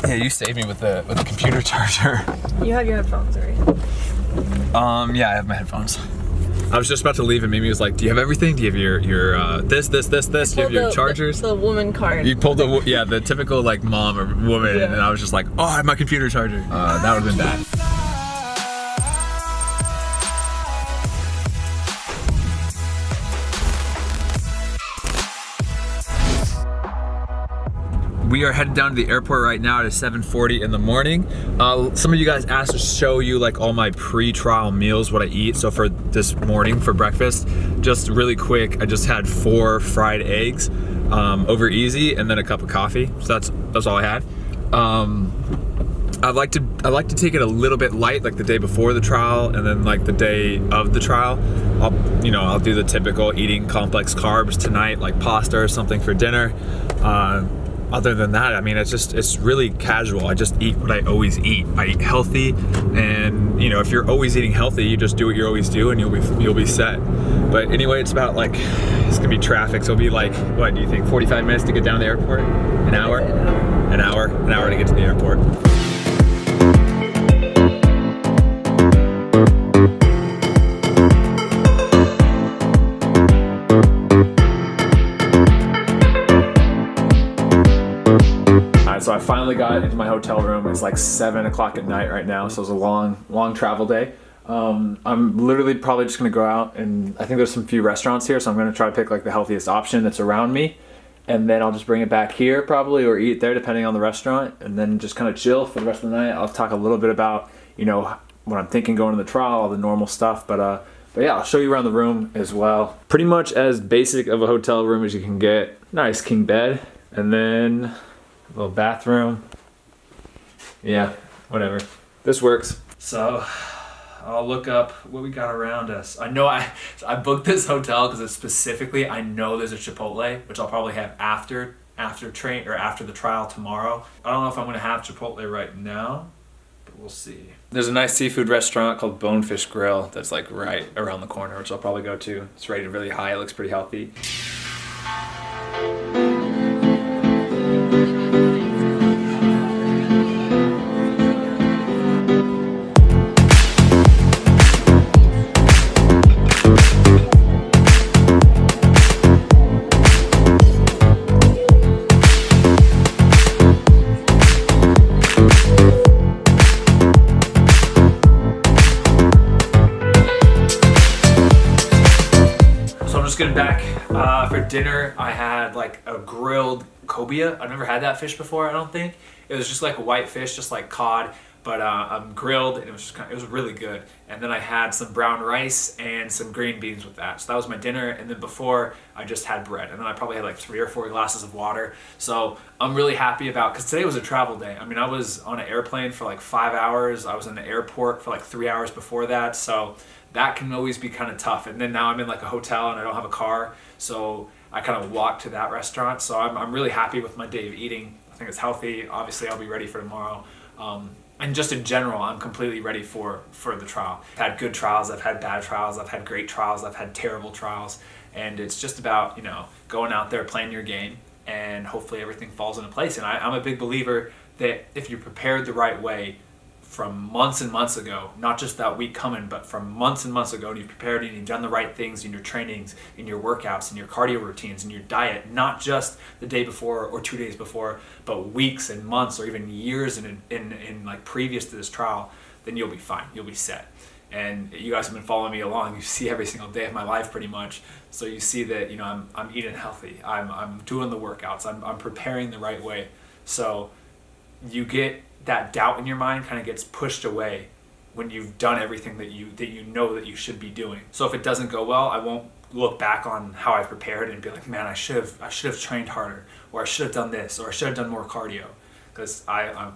Yeah, you saved me with the computer charger. You have your headphones, right? Yeah, I have my headphones. I was just about to leave and Mimi was like, do you have everything? Do you have your this? Do you have your chargers? The woman card. You pulled the typical like mom or woman, and I was just like, oh, I have my computer charger. That would have been bad. We are headed down to the airport right now. It is 7:40 in the morning. Some of you guys asked to show you like all my pre-trial meals, what I eat. So for this morning for breakfast, just really quick, I just had 4 fried eggs over easy, and then a cup of coffee. So that's all I had. I like to take it a little bit light, like the day before the trial, and then like the day of the trial, I'll do the typical eating complex carbs tonight, like pasta or something for dinner. Other than that, I mean, it's really casual. I just eat what I always eat. I eat healthy, and if you're always eating healthy, you just do what you always do, and you'll be set. But anyway, it's about like, it's gonna be traffic, so it'll be like, what do you think, 45 minutes to get down to the airport? An hour to get to the airport. So I finally got into my hotel room. It's like 7 o'clock at night right now, so it was a long travel day. I'm literally probably just gonna go out, and I think there's some few restaurants here, so I'm gonna try to pick like the healthiest option that's around me, and then I'll just bring it back here probably, or eat there depending on the restaurant, and then just kind of chill for the rest of the night. I'll talk a little bit about what I'm thinking going to the trial, all the normal stuff, but yeah, I'll show you around the room as well. Pretty much as basic of a hotel room as you can get. Nice king bed, and then little bathroom. Yeah, whatever. This works. So I'll look up what we got around us. I know I booked this hotel because it's specifically, I know there's a Chipotle, which I'll probably have after the trial tomorrow. I don't know if I'm gonna have Chipotle right now, but we'll see. There's a nice seafood restaurant called Bonefish Grill that's like right around the corner, which I'll probably go to. It's rated really high, it looks pretty healthy. Getting back for dinner. I had like a grilled cobia. I've never had that fish before, I don't think. It was just like a white fish, just like cod, but grilled, and it was really good. And then I had some brown rice and some green beans with that. So that was my dinner, and then before I just had bread, and then I probably had like 3 or 4 glasses of water. So I'm really happy because today was a travel day. I mean, I was on an airplane for like 5 hours. I was in the airport for like 3 hours before that. So that can always be kind of tough. And then now I'm in like a hotel and I don't have a car, so I kind of walk to that restaurant. So I'm really happy with my day of eating. I think it's healthy. Obviously, I'll be ready for tomorrow. And just in general, I'm completely ready for the trial. I've had good trials, I've had bad trials, I've had great trials, I've had terrible trials. And it's just about, going out there, playing your game, and hopefully everything falls into place. And I'm a big believer that if you're prepared the right way, from months and months ago, not just that week coming, but from months and months ago, and you've prepared and you've done the right things in your trainings, in your workouts, in your cardio routines, in your diet, not just the day before or 2 days before, but weeks and months or even years in like previous to this trial, then you'll be fine, you'll be set. And you guys have been following me along, you see every single day of my life pretty much, so you see that I'm eating healthy, I'm doing the workouts, I'm preparing the right way. So you get that doubt in your mind kind of gets pushed away when you've done everything that you know that you should be doing. So if it doesn't go well, I won't look back on how I prepared and be like, man, I should have trained harder, or I should have done this, or I should have done more cardio, because I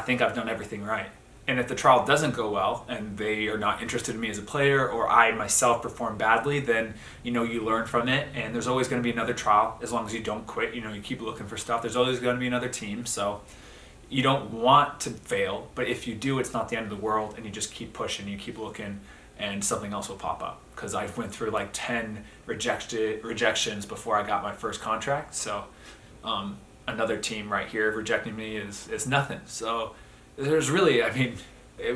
think I've done everything right. And if the trial doesn't go well and they are not interested in me as a player, or I myself perform badly, then you learn from it, and there's always going to be another trial. As long as you don't quit, you keep looking for stuff, there's always going to be another team. So you don't want to fail, but if you do, it's not the end of the world, and you just keep pushing, you keep looking, and something else will pop up. Because I went through like 10 rejections before I got my first contract. So another team right here rejecting me is nothing. So there's really, I mean,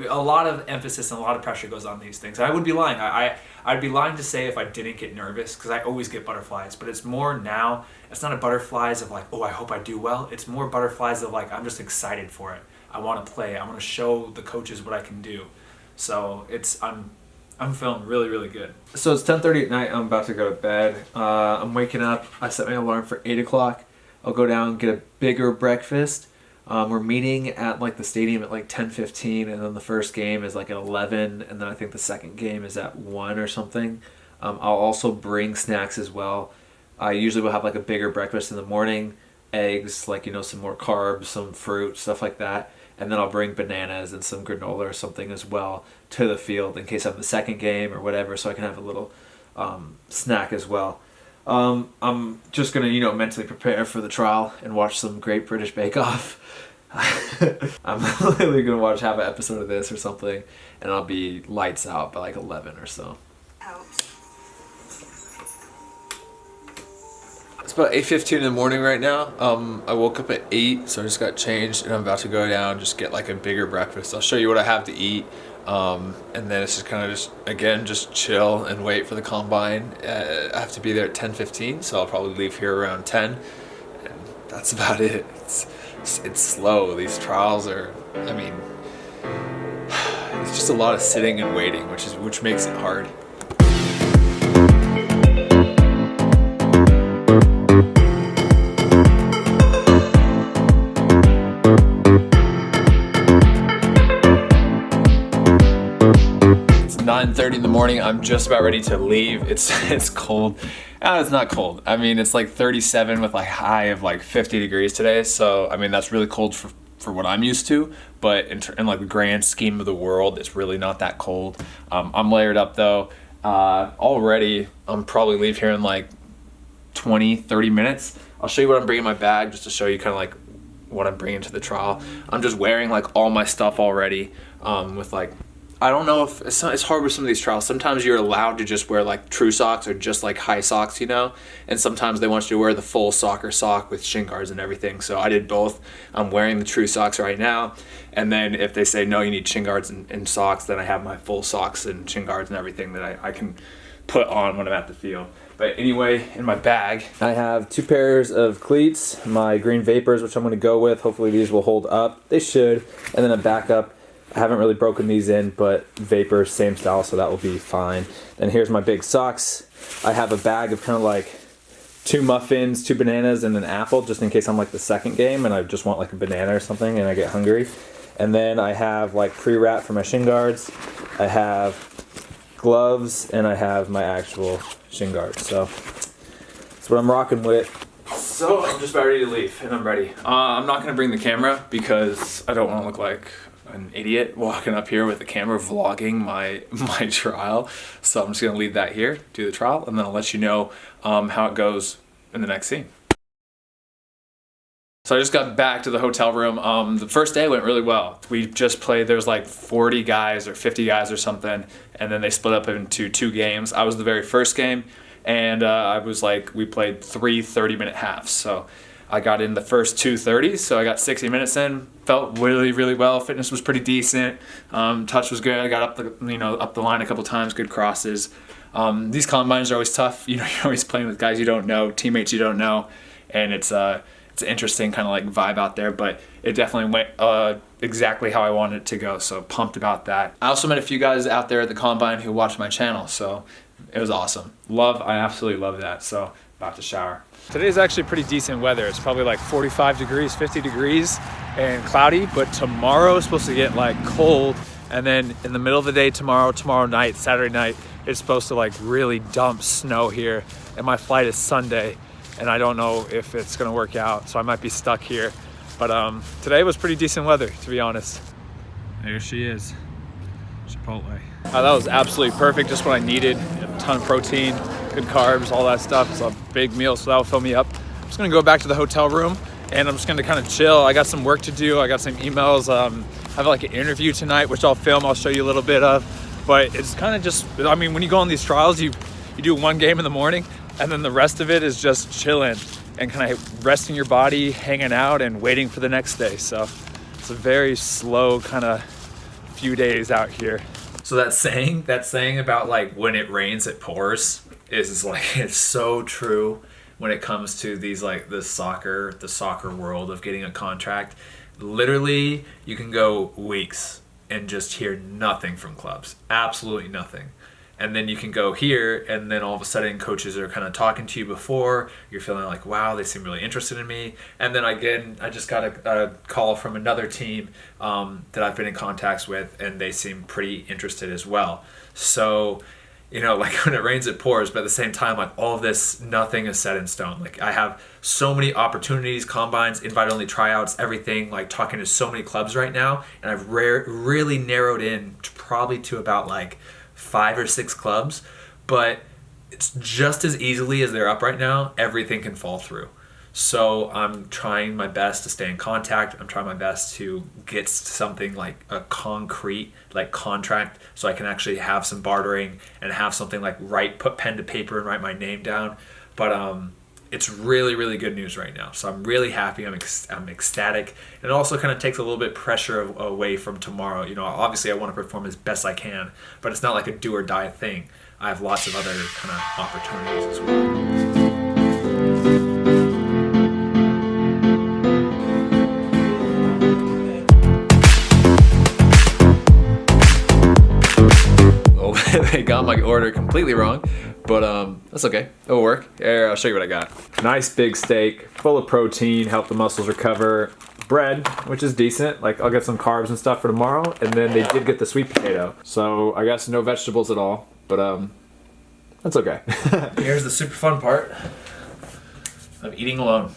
a lot of emphasis and a lot of pressure goes on these things. I would be lying. I'd be lying to say if I didn't get nervous, because I always get butterflies. But it's more now, it's not a butterflies of like, oh, I hope I do well. It's more butterflies of like, I'm just excited for it. I want to play. I want to show the coaches what I can do. So I'm feeling really, really good. So it's 10:30 at night. I'm about to go to bed. I'm waking up. I set my alarm for 8 o'clock. I'll go down and get a bigger breakfast. We're meeting at like the stadium at like 10:15, and then the first game is like at 11, and then I think the second game is at 1 or something. I'll also bring snacks as well. I usually will have like a bigger breakfast in the morning, eggs, like, you know, some more carbs, some fruit, stuff like that. And then I'll bring bananas and some granola or something as well to the field in case I have the second game or whatever, so I can have a little snack as well. I'm just gonna, you know, mentally prepare for the trial and watch some Great British Bake Off. I'm literally gonna watch half an episode of this or something, and I'll be lights out by like 11 or so. It's about 8:15 in the morning right now. I woke up at 8, so I just got changed, and I'm about to go down just get like a bigger breakfast. I'll show you what I have to eat. And then it's just kind of just chill and wait for the combine. I have to be there at 10:15, so I'll probably leave here around 10, and that's about it. It's slow. These trials are, I mean, it's just a lot of sitting and waiting, which makes it hard. It's 9:30 in the morning. I'm just about ready to leave. It's cold. It's not cold. I mean, it's like 37 with like high of like 50 degrees today. So, I mean, that's really cold for what I'm used to. But in like the grand scheme of the world, it's really not that cold. I'm layered up though. Already, I'm probably leave here in like 20, 30 minutes. I'll show you what I'm bringing in my bag just to show you kind of like what I'm bringing to the trial. I'm just wearing like all my stuff already with like, I don't know if it's hard with some of these trials. Sometimes you're allowed to just wear like true socks or just like high socks, you know, and sometimes they want you to wear the full soccer sock with shin guards and everything. So I did both. I'm wearing the true socks right now, and then if they say no, you need shin guards and socks, then I have my full socks and shin guards and everything that I can put on when I'm at the field. But anyway, in my bag, I have 2 pairs of cleats, my green Vapors, which I'm going to go with. Hopefully these will hold up. They should. And then a backup. I haven't really broken these in, but Vapors, same style, so that will be fine. Then here's my big socks. I have a bag of kind of like 2 muffins, 2 bananas, and an apple, just in case I'm like the second game and I just want like a banana or something and I get hungry. And then I have like pre-wrap for my shin guards. I have gloves, and I have my actual shin guards. So that's what I'm rocking with. So I'm just about ready to leave, and I'm ready. I'm not gonna bring the camera because I don't want to look like an idiot walking up here with the camera vlogging my trial. So I'm just gonna leave that here, do the trial, and then I'll let you know how it goes in the next scene. So I just got back to the hotel room. The first day went really well. We just played, there was like 40 guys or 50 guys or something, and then they split up into 2 games. I was the very first game, and we played 3 30-minute halves. So I got in the first 2 30s, so I got 60 minutes in. Felt really, really well. Fitness was pretty decent. Touch was good. I got up the line a couple times. Good crosses. These combines are always tough. You know, you're always playing with guys you don't know, teammates you don't know, and it's an interesting kind of like vibe out there. But it definitely went exactly how I wanted it to go. So pumped about that. I also met a few guys out there at the combine who watched my channel, so it was awesome. I absolutely love that. So about to shower. Today is actually pretty decent weather. It's probably like 45 degrees, 50 degrees and cloudy, but tomorrow is supposed to get like cold. And then in the middle of the day tomorrow night, Saturday night, it's supposed to like really dump snow here. And my flight is Sunday, and I don't know if it's gonna work out, so I might be stuck here. But today was pretty decent weather, to be honest. There she is, Chipotle. That was absolutely perfect, just what I needed. A ton of protein, good carbs, all that stuff. It's a big meal, so that'll fill me up. I'm just gonna go back to the hotel room, and I'm just gonna kind of chill. I got some work to do. I got some emails. I have like an interview tonight, which I'll film. I'll show you a little bit of. But it's kind of just, when you go on these trials, you do 1 game in the morning, and then the rest of it is just chilling. and kind of resting your body, hanging out, and waiting for the next day. So it's a very slow kind of few days out here. So that saying about like when it rains it pours is like, it's so true when it comes to these like the soccer world of getting a contract. Literally, you can go weeks and just hear nothing from clubs, absolutely nothing. And then you can go here, and then all of a sudden coaches are kind of talking to you before. You're feeling like, wow, they seem really interested in me. And then again, I just got a call from another team that I've been in contacts with, and they seem pretty interested as well. So, you know, like when it rains, it pours. But at the same time, like all of this, nothing is set in stone. Like I have so many opportunities, combines, invite-only tryouts, everything. Like talking to so many clubs right now, and I've really narrowed in probably to about like 5 or 6 clubs, but it's just as easily as they're up right now, everything can fall through. So I'm trying my best to stay in contact. I'm trying my best to get something like a concrete like contract so I can actually have some bartering and have something like put pen to paper and write my name down. But it's really, really good news right now. So I'm really happy. I'm ecstatic. And it also kind of takes a little bit pressure away from tomorrow. You know, obviously I want to perform as best I can, but it's not like a do or die thing. I have lots of other kind of opportunities as well. They got my order completely wrong, but that's okay. It'll work. Here, I'll show you what I got. Nice big steak, full of protein, help the muscles recover. Bread, which is decent. Like I'll get some carbs and stuff for tomorrow, and then they did get the sweet potato. So I guess no vegetables at all, but that's okay. Here's the super fun part of eating alone.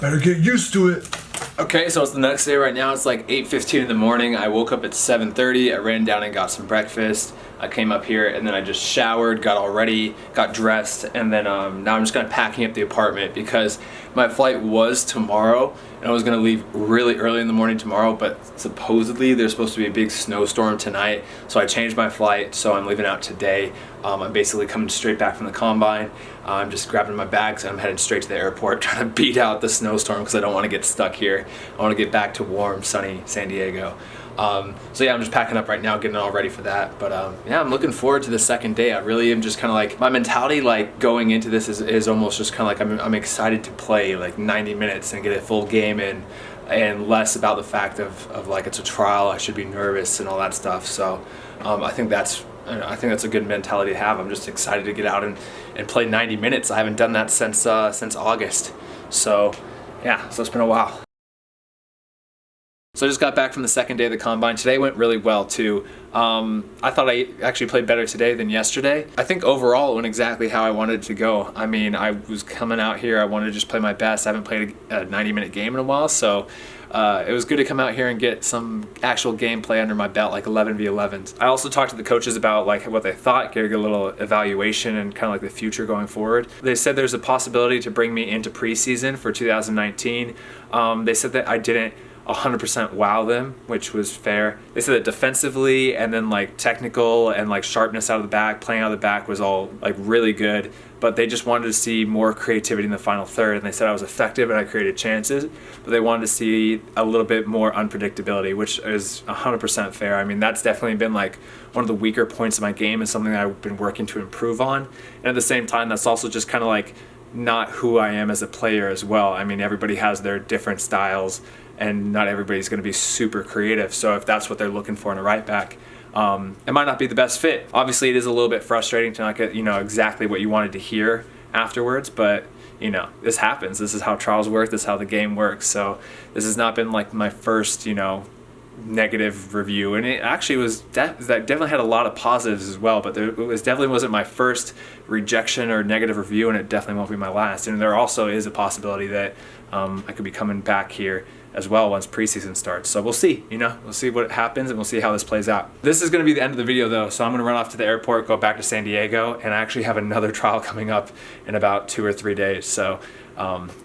Better get used to it. Okay, so it's the next day right now. It's like 8:15 in the morning. I woke up at 7:30. I ran down and got some breakfast. I came up here and then I just showered, got all ready, got dressed, and then now I'm just kind of packing up the apartment because my flight was tomorrow and I was going to leave really early in the morning tomorrow, but supposedly there's supposed to be a big snowstorm tonight, so I changed my flight, so I'm leaving out today. I'm basically coming straight back from the combine. I'm just grabbing my bags and I'm headed straight to the airport trying to beat out the snowstorm because I don't want to get stuck here. I want to get back to warm, sunny San Diego. So yeah, I'm just packing up right now, getting all ready for that. But yeah, I'm looking forward to the second day. I really am just kind of like, my mentality like going into this is almost just kind of like I'm excited to play like 90 minutes and get a full game in, and less about the fact of like it's a trial, I should be nervous and all that stuff. So I think that's a good mentality to have. I'm just excited to get out and play 90 minutes. I haven't done that since August. So yeah, so it's been a while. So I just got back from the second day of the combine. Today went really well too. I thought I actually played better today than yesterday. I think overall it went exactly how I wanted it to go. I mean, I was coming out here, I wanted to just play my best. I haven't played a 90-minute game in a while, so it was good to come out here and get some actual gameplay under my belt, like 11v11s. I also talked to the coaches about like what they thought, get a little evaluation and kind of like the future going forward. They said there's a possibility to bring me into preseason for 2019. They said that I didn't 100% wow them, which was fair. They said that defensively and then like technical and like sharpness out of the back, playing out of the back was all like really good, but they just wanted to see more creativity in the final third, and they said I was effective and I created chances, but they wanted to see a little bit more unpredictability, which is 100% fair. I mean, that's definitely been like one of the weaker points of my game and something that I've been working to improve on, and at the same time that's also just kind of like not who I am as a player as well. I mean, everybody has their different styles and not everybody's going to be super creative. So if that's what they're looking for in a right back, it might not be the best fit. Obviously, it is a little bit frustrating to not get, exactly what you wanted to hear afterwards, but this happens. This is how trials work. This is how the game works. So this has not been like my first, negative review, and it actually was that definitely had a lot of positives as well, but it definitely wasn't my first rejection or negative review, and it definitely won't be my last. And there also is a possibility that I could be coming back here as well once preseason starts. So we'll see, we'll see what happens, and we'll see how this plays out. This is going to be the end of the video though, so I'm going to run off to the airport, go back to San Diego, and I actually have another trial coming up in about 2 or 3 days. So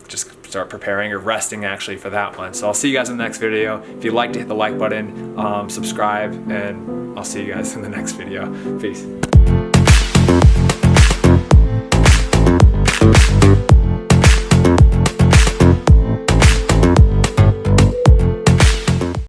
just start preparing or resting actually for that one. So I'll see you guys in the next video. If you'd like to hit the like button, subscribe, and I'll see you guys in the next video. Peace.